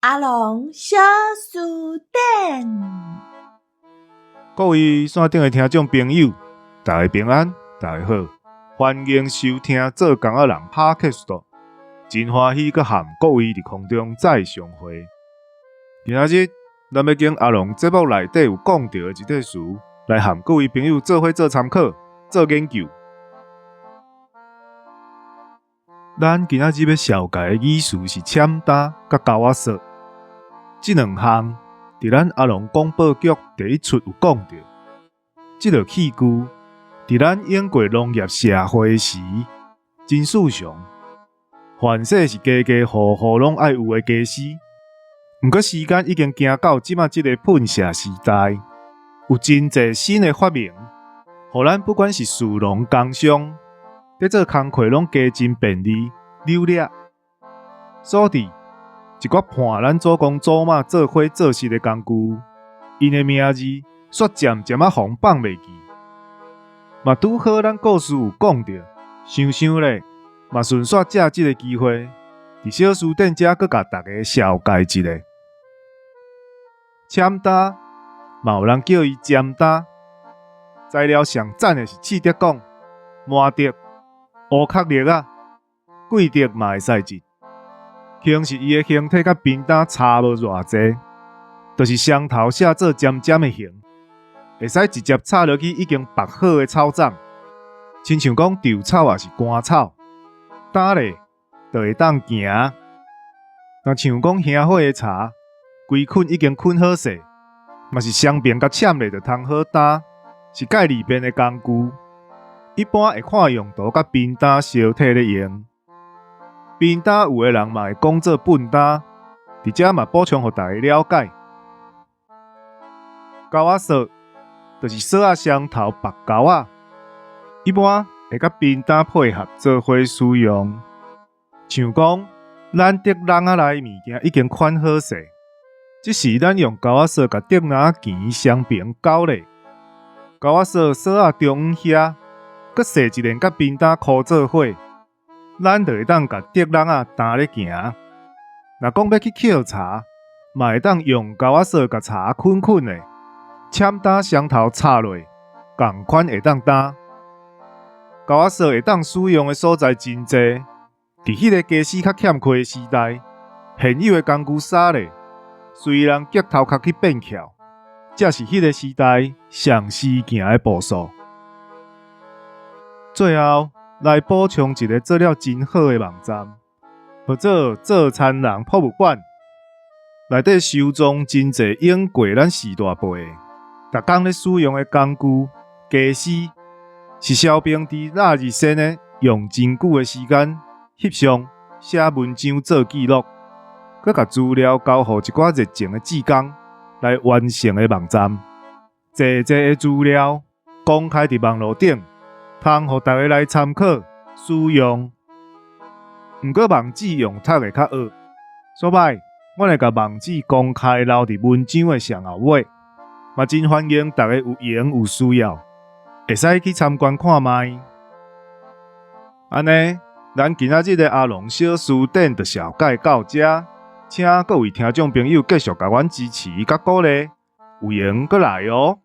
阿龙小书店，各位线顶的听众朋友，大家平安，大家好，欢迎收听做工仔人 Podcast。真欢喜，佮和各位伫空中再相会。今仔日，咱要经阿龙节目内底有讲到的一块词，来和各位朋友做伙做参考、做研究。咱今仔日要紹介的語詞是簽單佮交仔說，這兩項佇咱阿龍廣播局第一出有講到。這個器具佇咱演過農業社會時，真史上，凡說是家家戶戶攏愛有的家私。毋過時間已經行到即馬這個噴射時代，有真濟新的發明，互咱不管是士農工商，在做工課攏加真便利、流利。所以，一寡伴咱祖公祖媽做伙做事的工具，因的名字煞漸漸互放袂記。嘛拄好咱故事有講到，想想咧，嘛順煞借這個機會，佇小書店遮閣甲大家紹介一下。簽單，嘛有人叫伊尖單。材料上讚的是刺竹管、麻竹、烏殼栗啊，貴竹嘛會使折。輕是伊的形體甲扁擔差無偌濟，就是雙頭寫做尖尖的形，會使直接插落去已經拔好的草長，親像講稻草也是乾草，擔咧就會當行。若像講兄火的茶，規捆已經捆好勢，嘛是雙邊甲簽咧就通好擔，是介利便的工具。一般會看用途甲扁擔相替咧用。扁擔有的人嘛會講做畚擔，佇遮嘛補充互大家了解。交仔說，就是鎖仔雙頭拔交仔，一般會甲扁擔配合做伙使用。像講，咱竹籃仔內物件已經款好勢，即時咱用交仔鎖甲竹籃仔鉗雙邊交咧，交仔鎖鎖仔中央遐，閣設一連甲扁擔箍做伙。咱就會當甲竹籃仔擔咧行。若講要去抾茶，嘛會當用交仔鎖甲茶捆捆咧，簽單雙頭插落，共款會當擔。交仔鎖會當使用的所在真濟，佇迄個家私較欠缺的時代，現有的工具衫咧，雖然腳頭殼去變翹，這是迄個時代上時行的步數。最後，來補充一個做了真好的網站，叫做做田人博物館，內底收藏真濟用過咱時大輩逐工咧使用的工具、家私，是小兵佇那日先呢用真久的時間翕相、寫文章做記錄，佮甲資料交互一寡熱情的志工來完成的網站。濟濟的資料公開佇網絡頂，通互大家來參考使用。毋過網址用讀會較學，所以我來甲網址公開留佇文章的上後尾，嘛真歡迎大家有閒有需要，會使去參觀看覓。安尼，咱今仔日的阿龍小書店就紹介到這，請各位聽眾朋友繼續甲阮支持甲鼓勵，有閒閣來哦。